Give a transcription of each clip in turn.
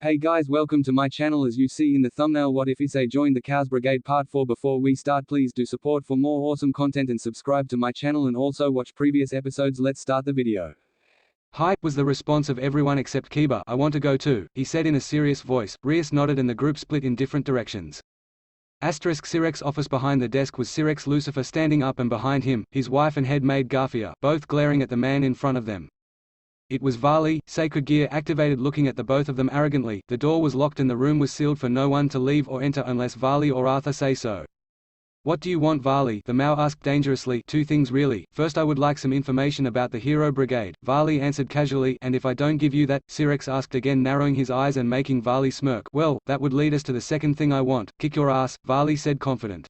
Hey guys, welcome to my channel. As you see in the thumbnail, what if Issei joined the Khaos Brigade Part 4. Before we start, please do support for more awesome content and subscribe to my channel and also watch previous episodes. Let's start the video. Hi, was the response of everyone except Kiba. I want to go too, he said in a serious voice. Rias nodded and the group split in different directions. Sirex's office. Behind the desk was Sirex Lucifer standing up, and behind him, his wife and head maid Garfia, both glaring at the man in front of them. It was Vali, sacred gear activated, looking at the both of them arrogantly. The door was locked and the room was sealed for no one to leave or enter unless Vali or Arthur say so. What do you want, Vali? The Mao asked dangerously. Two things really. First, I would like some information about the Hero Brigade, Vali answered casually. And if I don't give you that? Sirex asked again, narrowing his eyes and making Vali smirk. Well, that would lead us to the second thing I want. Kick your ass, Vali said confident.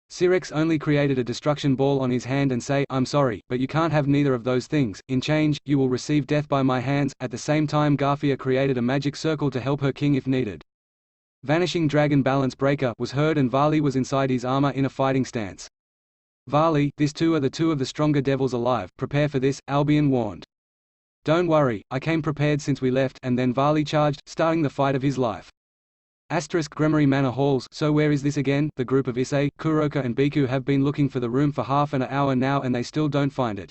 Sirex only created a destruction ball on his hand and say, I'm sorry, but you can't have neither of those things. In change, you will receive death by my hands. At the same time, Garfia created a magic circle to help her king if needed. Vanishing Dragon Balance Breaker was heard and Vali was inside his armor in a fighting stance. Vali, these two are the two of the stronger devils alive. Prepare for this, Albion warned. Don't worry, I came prepared since we left. And then Vali charged, starting the fight of his life. Gremory Manor Halls. So where is this again? The group of Issei, Kuroka and Biku have been looking for the room for half an hour now and they still don't find it.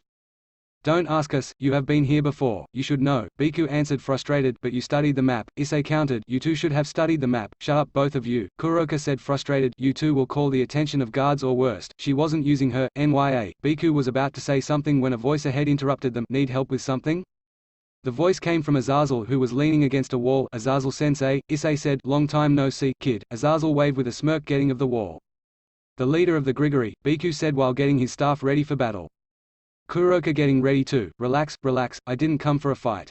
Don't ask us, you have been here before, you should know, Biku answered frustrated. But you studied the map, Issei countered. You two should have studied the map. Shut up both of you, Kuroka said frustrated. You two will call the attention of guards or worst. She wasn't using her, NYA. Biku was about to say something when a voice ahead interrupted them. Need help with something? The voice came from Azazel, who was leaning against a wall. Azazel-sensei, Issei said, long time no see, kid. Azazel waved with a smirk, getting of the wall. The leader of the Grigori, Biku said while getting his staff ready for battle. Kuroka getting ready too. Relax, relax, I didn't come for a fight.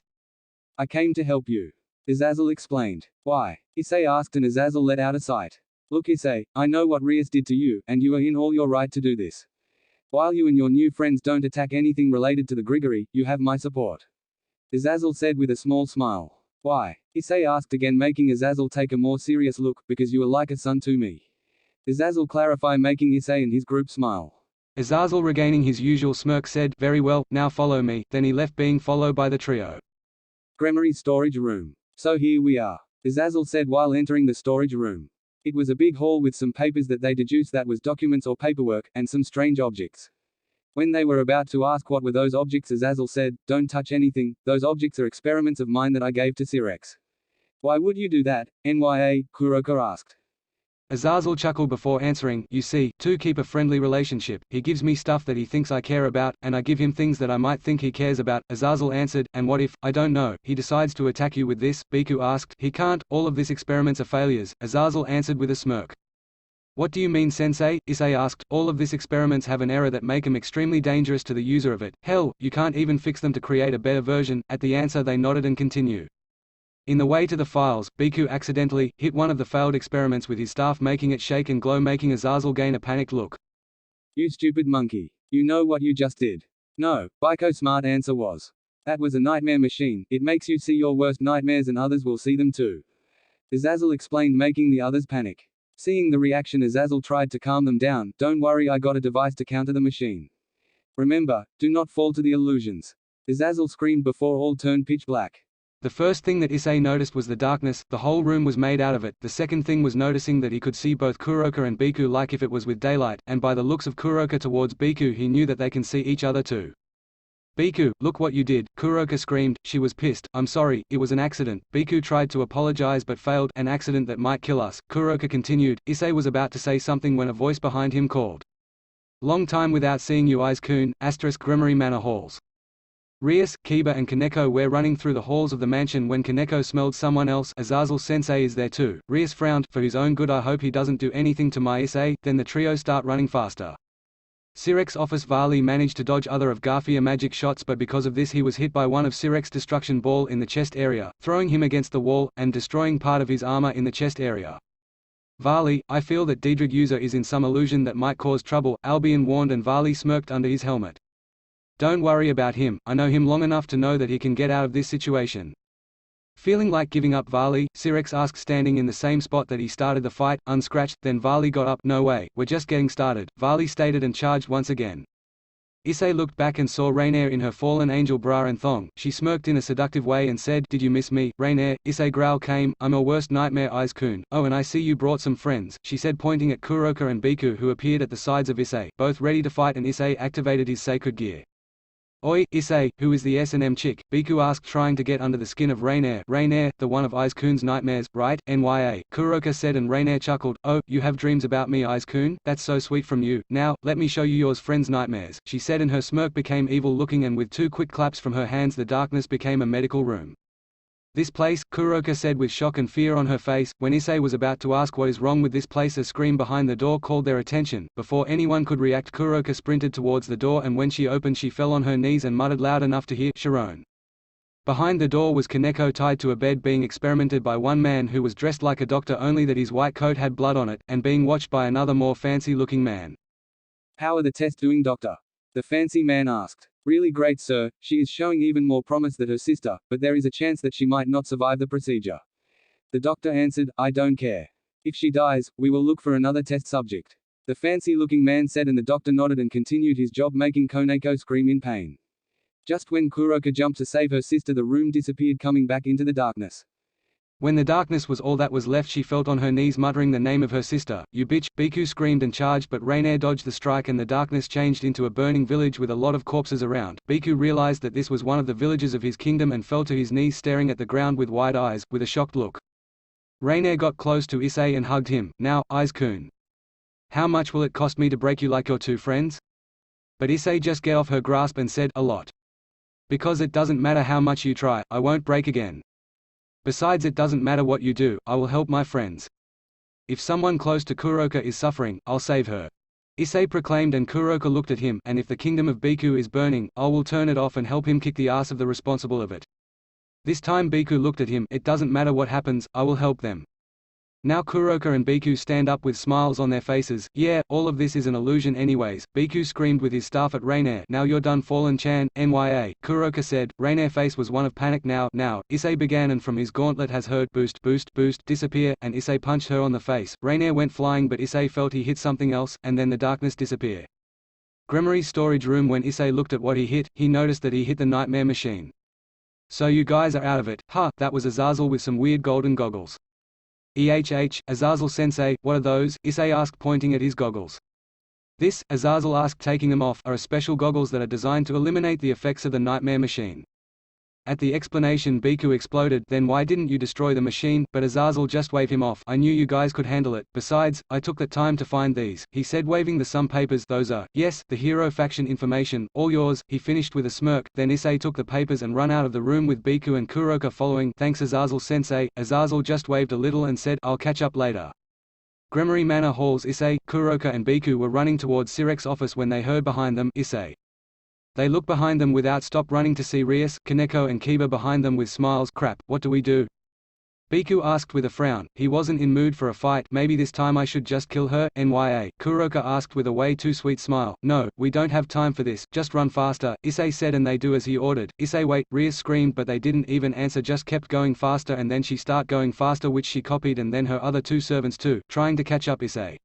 I came to help you, Azazel explained. Why? Issei asked and Azazel let out a sigh. Look Issei, I know what Rias did to you, and you are in all your right to do this. While you and your new friends don't attack anything related to the Grigori, you have my support. Azazel said with a small smile. Why? Issei asked again, making Azazel take a more serious look. Because you are like a son to me. Azazel clarified, making Issei and his group smile. Azazel, regaining his usual smirk, said, very well, now follow me. Then he left, being followed by the trio. Gremory's storage room. So here we are, Azazel said while entering the storage room. It was a big hall with some papers that they deduced that was documents or paperwork, and some strange objects. When they were about to ask what were those objects, Azazel said, don't touch anything, those objects are experiments of mine that I gave to Sirex. Why would you do that, NYA? Kuroka asked. Azazel chuckled before answering, you see, to keep a friendly relationship, he gives me stuff that he thinks I care about, and I give him things that I might think he cares about. Azazel answered, and what if, I don't know, he decides to attack you with this? Biku asked. He can't, all of these experiments are failures, Azazel answered with a smirk. What do you mean, sensei? Issei asked. All of these experiments have an error that make them extremely dangerous to the user of it. Hell, you can't even fix them to create a better version. At the answer they nodded and continue. In the way to the files, Biku accidentally hit one of the failed experiments with his staff, making it shake and glow, making Azazel gain a panicked look. You stupid monkey. You know what you just did? No, Biko's smart answer was. That was a nightmare machine. It makes you see your worst nightmares and others will see them too. Azazel explained, making the others panic. Seeing the reaction, Azazel tried to calm them down. Don't worry, I got a device to counter the machine. Remember, do not fall to the illusions. Azazel screamed before all turned pitch black. The first thing that Issei noticed was the darkness. The whole room was made out of it. The second thing was noticing that he could see both Kuroka and Biku like if it was with daylight, and by the looks of Kuroka towards Biku he knew that they can see each other too. Biku, look what you did, Kuroka screamed. She was pissed. I'm sorry, it was an accident. Biku tried to apologize but failed. An accident that might kill us, Kuroka continued. Issei was about to say something when a voice behind him called. Long time without seeing you, Eyes-kun, Gremory Manor Halls. Rias, Kiba and Kaneko were running through the halls of the mansion when Kaneko smelled someone else. Azazel-sensei is there too. Rias frowned. For his own good I hope he doesn't do anything to my Issei. Then the trio start running faster. Sirex's office. Vali managed to dodge other of Garfia magic shots, but because of this he was hit by one of Sirex's destruction ball in the chest area, throwing him against the wall, and destroying part of his armor in the chest area. Vali, I feel that Diedrich user is in some illusion that might cause trouble, Albion warned, and Vali smirked under his helmet. Don't worry about him, I know him long enough to know that he can get out of this situation. Feeling like giving up, Vali, Sirex asked, standing in the same spot that he started the fight, unscratched. Then Vali got up. No way, we're just getting started, Vali stated and charged once again. Issei looked back and saw Rainier in her fallen angel bra and thong. She smirked in a seductive way and said, "Did you miss me, Rainier?" Issei growl came, "I'm your worst nightmare, Aiz-kun. Oh, and I see you brought some friends," she said, pointing at Kuroka and Biku, who appeared at the sides of Issei, both ready to fight, and Issei activated his sacred gear. "Oi, Issei, who is the S&M chick?" Biku asked, trying to get under the skin of Rainier. "Rainier, the one of Aiz-kun's nightmares, right? Nya," Kuroka said, and Rainier chuckled. "Oh, you have dreams about me, Aiz-kun? That's so sweet from you. Now, let me show you yours friend's nightmares," she said, and her smirk became evil-looking, and with two quick claps from her hands the darkness became a medical room. "This place," Kuroka said with shock and fear on her face. When Issei was about to ask what is wrong with this place, a scream behind the door called their attention. Before anyone could react, Kuroka sprinted towards the door, and when she opened she fell on her knees and muttered loud enough to hear Sharon. Behind the door was Kaneko tied to a bed being experimented by one man who was dressed like a doctor, only that his white coat had blood on it, and being watched by another more fancy-looking man. "How are the tests doing, doctor?" the fancy man asked. "Really great, sir. She is showing even more promise than her sister, but there is a chance that she might not survive the procedure." The doctor answered, "I don't care. If she dies, we will look for another test subject," the fancy-looking man said, and the doctor nodded and continued his job, making Kaneko scream in pain. Just when Kuroka jumped to save her sister, the room disappeared, coming back into the darkness. When the darkness was all that was left, she felt on her knees muttering the name of her sister. "You bitch!" Biku screamed and charged, but Rainier dodged the strike and the darkness changed into a burning village with a lot of corpses around. Biku realized that this was one of the villages of his kingdom and fell to his knees, staring at the ground with wide eyes, with a shocked look. Rainier got close to Issei and hugged him. "Now, Aiz-kun. How much will it cost me to break you like your two friends?" But Issei just get off her grasp and said, "A lot. Because it doesn't matter how much you try, I won't break again. Besides, it doesn't matter what you do, I will help my friends. If someone close to Kuroka is suffering, I'll save her," Issei proclaimed, and Kuroka looked at him. "And if the kingdom of Biku is burning, I will turn it off and help him kick the ass of the responsible of it." This time Biku looked at him. "It doesn't matter what happens, I will help them." Now Kuroka and Biku stand up with smiles on their faces. "Yeah, all of this is an illusion anyways," Biku screamed with his staff at Rainier. "Now you're done, Fallen-chan, Nya," Kuroka said. Rainier's face was one of panic. Now, Issei began, and from his gauntlet has heard boost, boost, boost, disappear, and Issei punched her on the face. Rainier went flying, but Issei felt he hit something else, and then the darkness disappeared. Gremory's storage room. When Issei looked at what he hit, he noticed that he hit the nightmare machine. "So you guys are out of it, huh?" That was Azazel with some weird golden goggles. Azazel-sensei, what are those?" Issei asked, pointing at his goggles. "This," Azazel asked, taking them off, "are special goggles that are designed to eliminate the effects of the nightmare machine." At the explanation, Biku exploded. "Then why didn't you destroy the machine?" But Azazel just waved him off. "I knew you guys could handle it. Besides, I took the time to find these," he said, waving the some papers. "Those are, yes, the hero faction information, all yours," he finished with a smirk. Then Issei took the papers and ran out of the room with Biku and Kuroka following. "Thanks, Azazel-sensei." Azazel just waved a little and said, "I'll catch up later." Gremory Manor Halls. Issei, Kuroka and Biku were running towards Sirek's office when they heard behind them, Issei. They looked behind them without stop, running to see Rias, Kaneko and Kiba behind them with smiles. "Crap, what do we do?" Biku asked with a frown. He wasn't in mood for a fight. "Maybe this time I should just kill her, Nya," Kuroka asked with a way too sweet smile. "No, we don't have time for this, just run faster," Issei said, and they do as he ordered. "Issei, wait!" Rias screamed, but they didn't even answer, just kept going faster, and then she start going faster, which she copied, and then her other two servants too, trying to catch up Issei.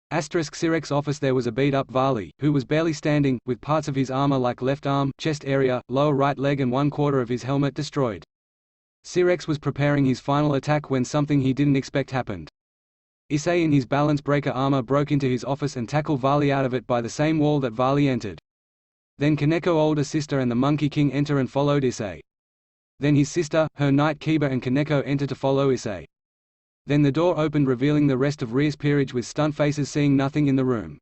Sirek's office. There was a beat-up Vali, who was barely standing, with parts of his armor like left arm, chest area, lower right leg and 1/4 of his helmet destroyed. Sirek was preparing his final attack when something he didn't expect happened. Issei in his balance breaker armor broke into his office and tackled Vali out of it by the same wall that Vali entered. Then Kaneko older sister and the Monkey King enter and followed Issei. Then his sister, her knight Kiba and Kaneko enter to follow Issei. Then the door opened, revealing the rest of Rias' peerage with stunned faces, seeing nothing in the room.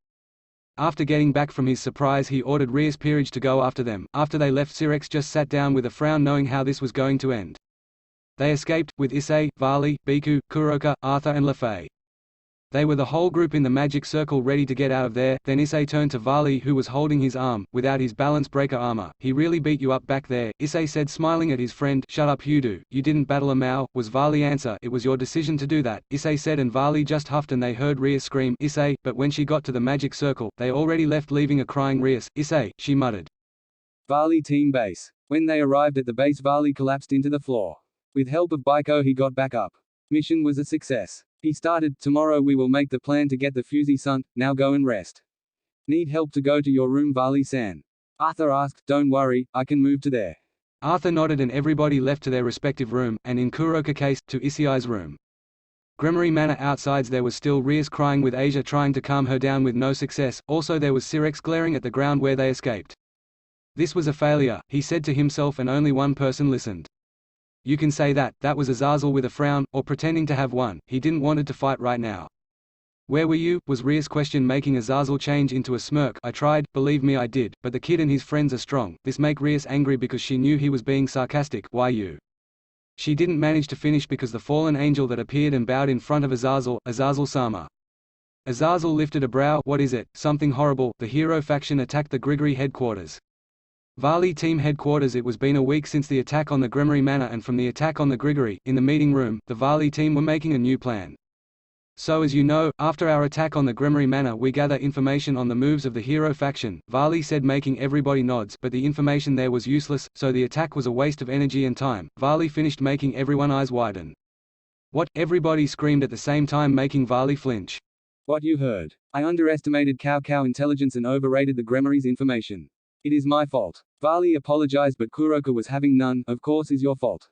After getting back from his surprise, he ordered Rias' peerage to go after them. After they left, Sirek just sat down with a frown, knowing how this was going to end. They escaped, with Issei, Vali, Biku, Kuroka, Arthur and Lefei. They were the whole group in the magic circle, ready to get out of there. Then Issei turned to Vali, who was holding his arm, without his balance breaker armor. "He really beat you up back there," Issei said, smiling at his friend. "Shut up, Hudu. You didn't battle a Mao," was Vali's answer. "It was your decision to do that," Issei said, and Vali just huffed, and they heard Rias scream, "Issei," but when she got to the magic circle, they already left, leaving a crying Rias. "Issei," she muttered. Vali team base. When they arrived at the base, Vali collapsed into the floor. With help of Baiko, he got back up. Mission was a success. He started, "Tomorrow we will make the plan to get the Fusey Sun, now go and rest." Need help to go to your room, Vali-san? Arthur asked. Don't worry, I can move to there. Arthur nodded and everybody left to their respective room, and in Kuroka's case, to Issei's room. Gremory Manor outsides there was still Rias crying with Asia trying to calm her down with no success, also there was Sirex glaring at the ground where they escaped. This was a failure, he said to himself, and only one person listened. You can say that was Azazel with a frown, or pretending to have one. He didn't wanted to fight right now. Where were you? Was Rias' question making Azazel change into a smirk. I tried, believe me I did, but the kid and his friends are strong. This make Rias angry because she knew he was being sarcastic. Why you? She didn't manage to finish because the fallen angel that appeared and bowed in front of Azazel, Azazel-sama. Azazel lifted a brow. What is it? Something horrible. The hero faction attacked the Grigori headquarters. Vali team headquarters. It was been a week since the attack on the Gremory Manor, and from the attack on the Grigori, in the meeting room, the Vali team were making a new plan. So as you know, after our attack on the Gremory Manor we gather information on the moves of the hero faction, Vali said, making everybody nods, but the information there was useless, so the attack was a waste of energy and time. Vali finished, making everyone eyes widen. What? Everybody screamed at the same time, making Vali flinch. What you heard. I underestimated Cao intelligence and overrated the Gremory's information. It is my fault. Vali apologized, but Kuroka was having none. Of course is your fault.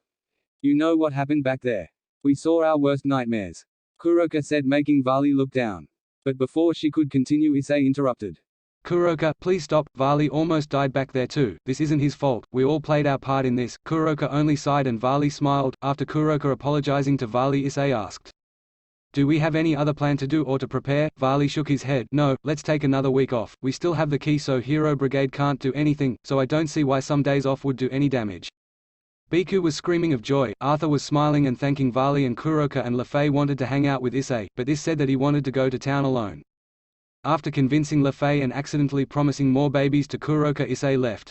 You know what happened back there. We saw our worst nightmares. Kuroka said, making Vali look down. But before she could continue, Issei interrupted. Kuroka, please stop. Vali almost died back there too. This isn't his fault. We all played our part in this. Kuroka only sighed and Vali smiled. After Kuroka apologizing to Vali, Issei asked, do we have any other plan to do or to prepare? Vali shook his head. No, let's take another week off. We still have the key, so Hero Brigade can't do anything, so I don't see why some days off would do any damage. Biku was screaming of joy, Arthur was smiling and thanking Vali, and Kuroka and Lefei wanted to hang out with Issei, but this said that he wanted to go to town alone. After convincing Lefei and accidentally promising more babies to Kuroka, Issei left.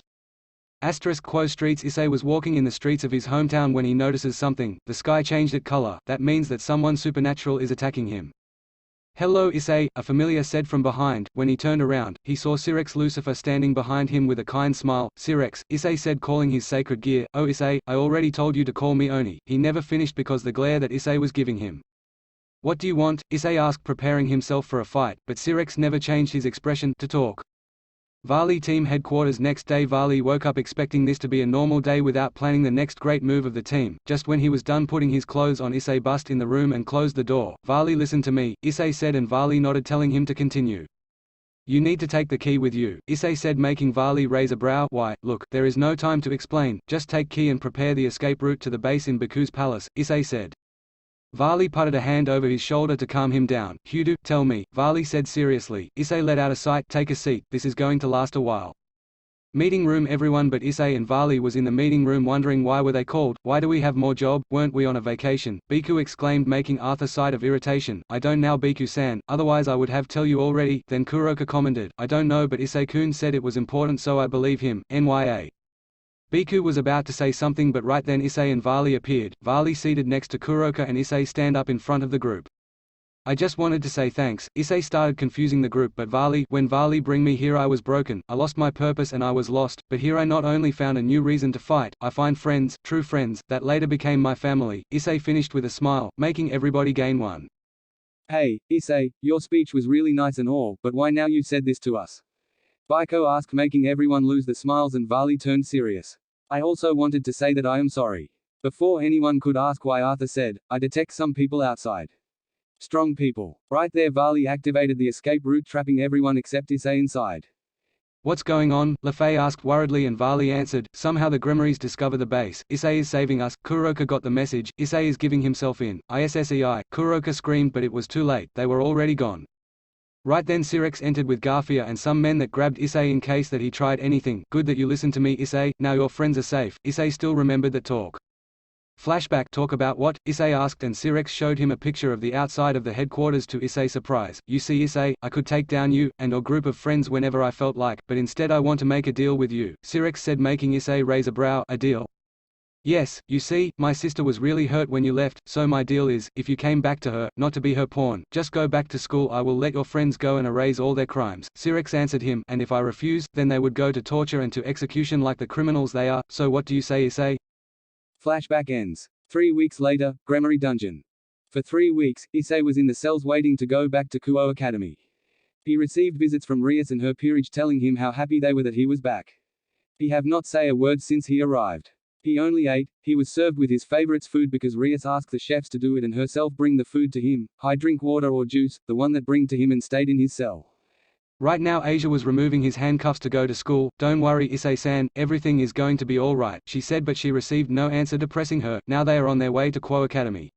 *Quo streets. Issei was walking in the streets of his hometown when he notices something. The sky changed its color. That means that someone supernatural is attacking him. Hello Issei, a familiar said from behind. When he turned around, he saw Sirex Lucifer standing behind him with a kind smile. Sirex, Issei said, calling his sacred gear. Oh Issei, I already told you to call me Oni. He never finished because the glare that Issei was giving him. What do you want? Issei asked, preparing himself for a fight, but Sirex never changed his expression. To talk. Vali team headquarters. Next day Vali woke up expecting this to be a normal day without planning the next great move of the team. Just when he was done putting his clothes on, Issei bust in the room and closed the door. Vali, listen to me, Issei said, and Vali nodded, telling him to continue. You need to take the key with you, Issei said, making Vali raise a brow. Why? Look, there is no time to explain, just take key and prepare the escape route to the base in Biku's palace, Issei said. Vali putted a hand over his shoulder to calm him down. Hudu, tell me, Vali said seriously. Issei let out a sigh. Take a seat, this is going to last a while. Meeting room. Everyone but Issei and Vali was in the meeting room wondering why were they called. Why do we have more job? Weren't we on a vacation? Biku exclaimed, making Arthur sigh of irritation. I don't know Biku-san, otherwise I would have tell you already. Then Kuroka commented, I don't know, but Issei-kun said it was important, so I believe him. Nya. Biku was about to say something, but right then Issei and Vali appeared. Vali seated next to Kuroka and Issei stand up in front of the group. I just wanted to say thanks. Issei started confusing the group, but when Vali bring me here I was broken. I lost my purpose and I was lost, but here I not only found a new reason to fight, I find friends, true friends, that later became my family. Issei finished with a smile, making everybody gain one. Hey, Issei, your speech was really nice and all, but why now you said this to us? Baiko asked, making everyone lose the smiles, and Vali turned serious. I also wanted to say that I am sorry. Before anyone could ask why, Arthur said, I detect some people outside. Strong people. Right there Vali activated the escape route, trapping everyone except Issei inside. What's going on? Lefei asked worriedly, and Vali answered, somehow the Gremories discover the base. Issei is saving us. Kuroka got the message. Issei is giving himself in. Issei. Kuroka screamed, but it was too late. They were already gone. Right then Sirex entered with Garfia and some men that grabbed Issei in case that he tried anything. Good that you listened to me, Issei, now your friends are safe. Issei still remembered that talk. Flashback. Talk about what? Issei asked, and Sirex showed him a picture of the outside of the headquarters. To Issei's surprise, you see Issei, I could take down you and your group of friends whenever I felt like, but instead I want to make a deal with you, Sirex said, making Issei raise a brow. A deal? Yes, you see, my sister was really hurt when you left, so my deal is, if you came back to her, not to be her pawn, just go back to school. I will let your friends go and erase all their crimes. Sirex answered him, and if I refuse, then they would go to torture and to execution like the criminals they are. So what do you say, Issei? Flashback ends. 3 weeks later, Gremory Dungeon. For 3 weeks, Issei was in the cells waiting to go back to Kuo Academy. He received visits from Rias and her peerage telling him how happy they were that he was back. He have not say a word since he arrived. He only ate. He was served with his favorites food because Rias asked the chefs to do it and herself bring the food to him. I drink water or juice, the one that bring to him, and stayed in his cell. Right now Asia was removing his handcuffs to go to school. Don't worry Issei-san, everything is going to be all right, she said, but she received no answer, depressing her. Now they are on their way to Quo Academy.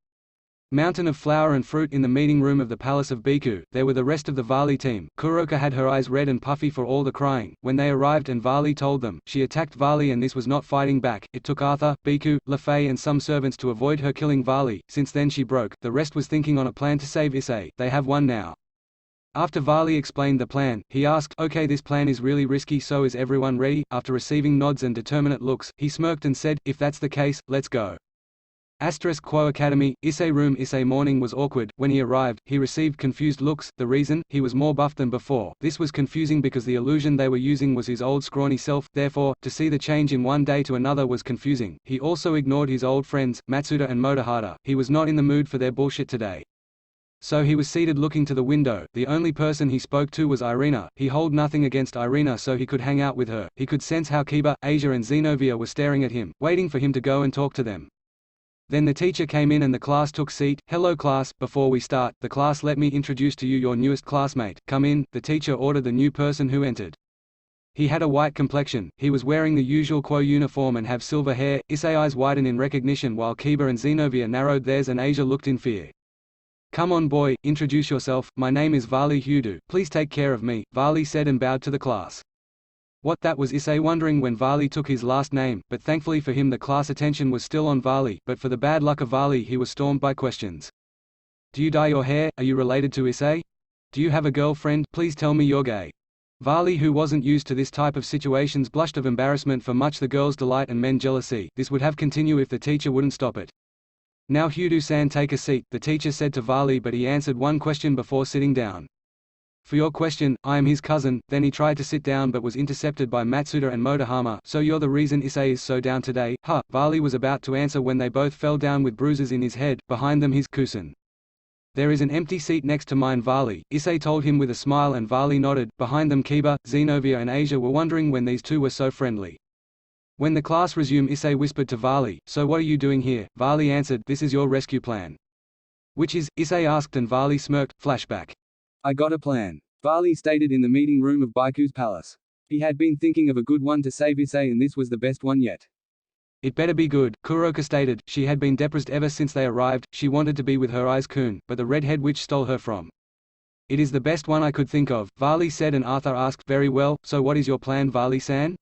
Mountain of flour and fruit in the meeting room of the palace of Biku. There were the rest of the Vali team. Kuroka had her eyes red and puffy for all the crying. When they arrived and Vali told them, she attacked Vali, and this was not fighting back. It took Arthur, Biku, Lefei and some servants to avoid her killing Vali. Since then she broke. The rest was thinking on a plan to save Issei. They have one now. After Vali explained the plan, he asked, okay, this plan is really risky, so is everyone ready? After receiving nods and determinate looks, he smirked and said, if that's the case, let's go. Quo Academy, Issei room. Issei morning was awkward. When he arrived, he received confused looks. The reason? He was more buff than before. This was confusing because the illusion they were using was his old scrawny self, therefore, to see the change in one day to another was confusing. He also ignored his old friends, Matsuda and Motohata. He was not in the mood for their bullshit today. So he was seated looking to the window. The only person he spoke to was Irina. He held nothing against Irina, so he could hang out with her. He could sense how Kiba, Asia and Xenovia were staring at him, waiting for him to go and talk to them. Then the teacher came in and the class took seat. Hello class, before we start, the class, let me introduce to you your newest classmate. Come in, the teacher ordered the new person who entered. He had a white complexion, he was wearing the usual Quo uniform and have silver hair. Issei eyes widened in recognition while Kiba and Xenovia narrowed theirs and Asia looked in fear. Come on boy, introduce yourself. My name is Vali Hudu, please take care of me, Vali said and bowed to the class. What, that was Issei wondering when Vali took his last name, but thankfully for him the class attention was still on Vali, but for the bad luck of Vali he was stormed by questions. Do you dye your hair? Are you related to Issei? Do you have a girlfriend? Please tell me you're gay. Vali, who wasn't used to this type of situations, blushed of embarrassment for much the girls' delight and men jealousy. This would have continued if the teacher wouldn't stop it. Now Hudu-san, take a seat, the teacher said to Vali, but he answered one question before sitting down. For your question, I am his cousin. Then he tried to sit down but was intercepted by Matsuda and Motohama. So you're the reason Issei is so down today? Huh. Vali was about to answer when they both fell down with bruises in his head. Behind them his cousin. There is an empty seat next to mine, Vali, Issei told him with a smile, and Vali nodded. Behind them Kiba, Xenovia and Asia were wondering when these two were so friendly. When the class resumed, Issei whispered to Vali, so what are you doing here? Vali answered, this is your rescue plan. Which is? Issei asked and Vali smirked. Flashback. I got a plan, Vali stated in the meeting room of Baiku's palace. He had been thinking of a good one to save Issei and this was the best one yet. It better be good, Kuroka stated. She had been depressed ever since they arrived. She wanted to be with her eyes-kun, but the redhead witch stole her from. It is the best one I could think of, Vali said, and Arthur asked, very well, so what is your plan, Vali-san?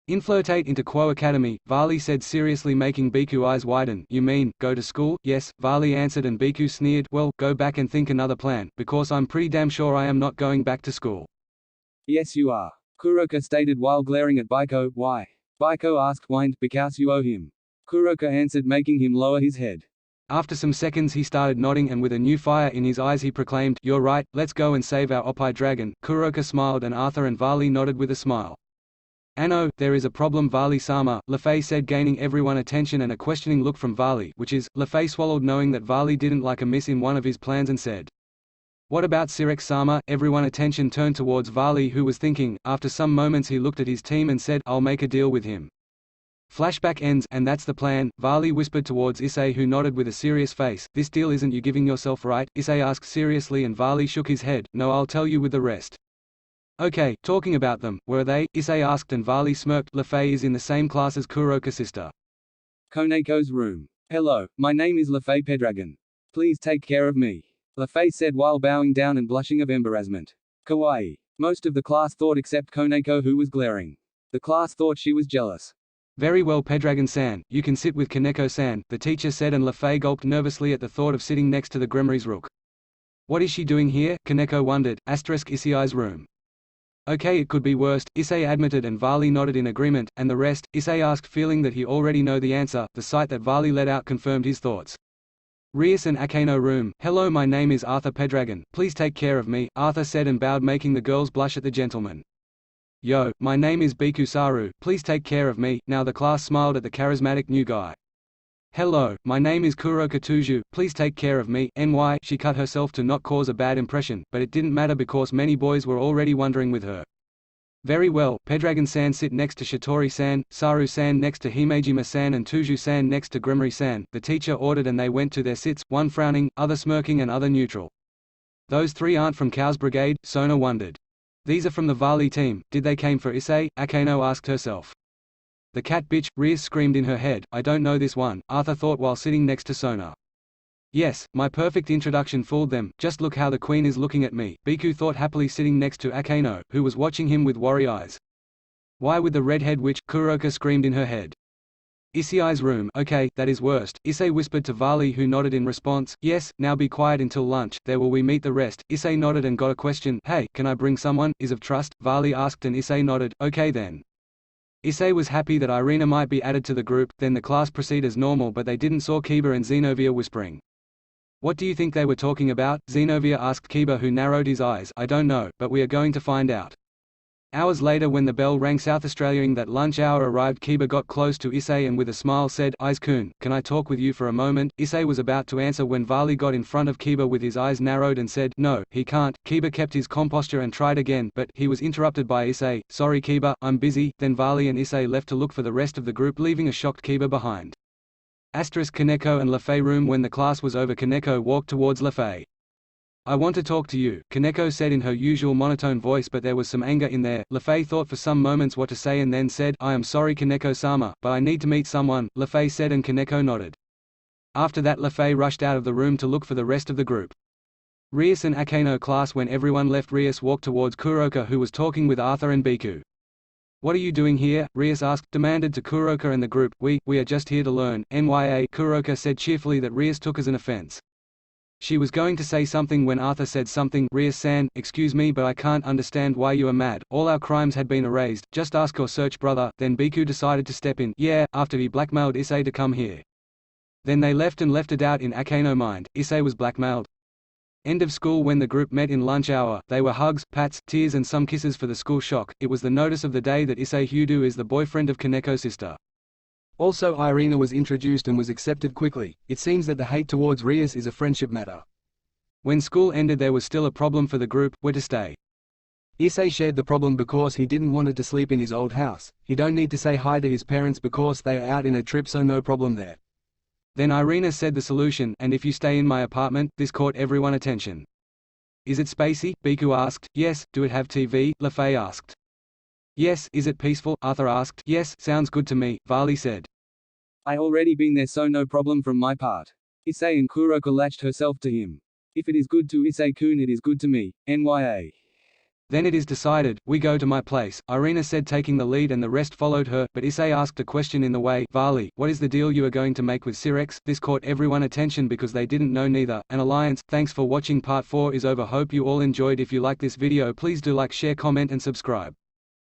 Infiltrate into Quo Academy, Vali said seriously, making Biku eyes widen. You mean, go to school? Yes, Vali answered, and Biku sneered, well, go back and think another plan, because I'm pretty damn sure I am not going back to school. Yes you are, Kuroka stated while glaring at Baiko. Why? Baiko asked, whined, because you owe him. Kuroka answered, making him lower his head. After some seconds he started nodding, and with a new fire in his eyes he proclaimed, you're right, let's go and save our Oppai dragon. Kuroka smiled and Arthur and Vali nodded with a smile. Anno, there is a problem, Vali-sama, Lefei said, gaining everyone attention and a questioning look from Vali, which is, Lefei swallowed knowing that Vali didn't like a miss in one of his plans and said. What about Sirex-sama? Everyone attention turned towards Vali, who was thinking. After some moments he looked at his team and said, I'll make a deal with him. Flashback ends, and that's the plan, Vali whispered towards Issei, who nodded with a serious face. This deal isn't you giving yourself, right? Issei asked seriously and Vali shook his head. No, I'll tell you with the rest. Okay, talking about them, where are they? Issei asked and Vali smirked. Lefei is in the same class as Kuroka's sister. Koneko's room. Hello, my name is Lefei Pedragon. Please take care of me, Lefei said while bowing down and blushing of embarrassment. Kawaii. Most of the class thought except Koneko, who was glaring. The class thought she was jealous. Very well, Pedragon-san, you can sit with Kaneko-san, the teacher said, and Lefei gulped nervously at the thought of sitting next to the Gremry's rook. What is she doing here? Kaneko wondered. Issei's room. Okay, it could be worse, Issei admitted, and Vali nodded in agreement. And the rest? Issei asked, feeling that he already know the answer. The sight that Vali let out confirmed his thoughts. Rias and Akeno room. Hello, my name is Arthur Pedragon, please take care of me, Arthur said and bowed, making the girls blush at the gentleman. Yo, my name is Biku Saru, please take care of me. Now the class smiled at the charismatic new guy. Hello, my name is Kuroka Tuju, please take care of me, ny. She cut herself to not cause a bad impression, but it didn't matter because many boys were already wondering with her. Very well, Pendragon-san sit next to Shitori-san, Saru-san next to Himejima-san and Tuju-san next to Gremory-san, the teacher ordered and they went to their sits, one frowning, other smirking and other neutral. Those three aren't from Khaos Brigade, Sona wondered. These are from the Vali team, did they came for Issei? Akeno asked herself. The cat bitch, Rias screamed in her head, I don't know this one, Arthur thought while sitting next to Sona. Yes, my perfect introduction fooled them, just look how the queen is looking at me, Biku thought happily sitting next to Akeno, who was watching him with worry eyes. Why with the red-head witch, Kuroka screamed in her head. Issei's room, okay, that is worst, Issei whispered to Vali who nodded in response, yes, now be quiet until lunch, there will we meet the rest. Issei nodded and got a question, hey, can I bring someone, is of trust, Vali asked and Issei nodded, okay then. Issei was happy that Irina might be added to the group, then the class proceeded as normal but they didn't saw Kiba and Xenovia whispering. What do you think they were talking about? Xenovia asked Kiba who narrowed his eyes, I don't know, but we are going to find out. Hours later when the bell rang South Australiaing that lunch hour arrived Kiba got close to Issei and with a smile said, Ice-kun, can I talk with you for a moment? Issei was about to answer when Vali got in front of Kiba with his eyes narrowed and said, no, he can't. Kiba kept his composture and tried again, but he was interrupted by Issei, sorry Kiba, I'm busy. Then Vali and Issei left to look for the rest of the group leaving a shocked Kiba behind. Kaneko and Lefei room when the class was over Kaneko walked towards Lefei. I want to talk to you, Kaneko said in her usual monotone voice but there was some anger in there. Lefei thought for some moments what to say and then said, I am sorry Kaneko-sama, but I need to meet someone, Lefei said and Kaneko nodded. After that Lefei rushed out of the room to look for the rest of the group. Rias and Akeno class when everyone left Rias walked towards Kuroka who was talking with Arthur and Biku. What are you doing here? Rias asked, demanded to Kuroka and the group, we are just here to learn, nya. Kuroka said cheerfully that Rias took as an offense. She was going to say something when Arthur said something, Rias-san, excuse me but I can't understand why you are mad, all our crimes had been erased, just ask your search brother. Then Biku decided to step in, yeah, after he blackmailed Issei to come here. Then they left and left a doubt in Akeno's mind, Issei was blackmailed. End of school when the group met in lunch hour, they were hugs, pats, tears and some kisses for the school shock. It was the notice of the day that Issei Hudu is the boyfriend of Kaneko's sister. Also Irina was introduced and was accepted quickly. It seems that the hate towards Rias is a friendship matter. When school ended there was still a problem for the group, where to stay. Issei shared the problem because he didn't want to sleep in his old house. He don't need to say hi to his parents because they are out in a trip so no problem there. Then Irina said the solution, and if you stay in my apartment, this caught everyone's attention. Is it spacey? Biku asked. Yes. Do it have TV? Lefei asked. Yes. Is it peaceful? Arthur asked. Yes. Sounds good to me, Vali said. I already been there so no problem from my part. Issei and Kuroka latched herself to him. If it is good to Issei-kun it is good to me, nya. Then it is decided, we go to my place, Irina said taking the lead and the rest followed her, but Issei asked a question in the way, Vali, what is the deal you are going to make with Sirex? This caught everyone's attention because they didn't know neither. An alliance. Thanks for watching, part 4 is over, hope you all enjoyed. If you like this video please do like, share, comment and subscribe.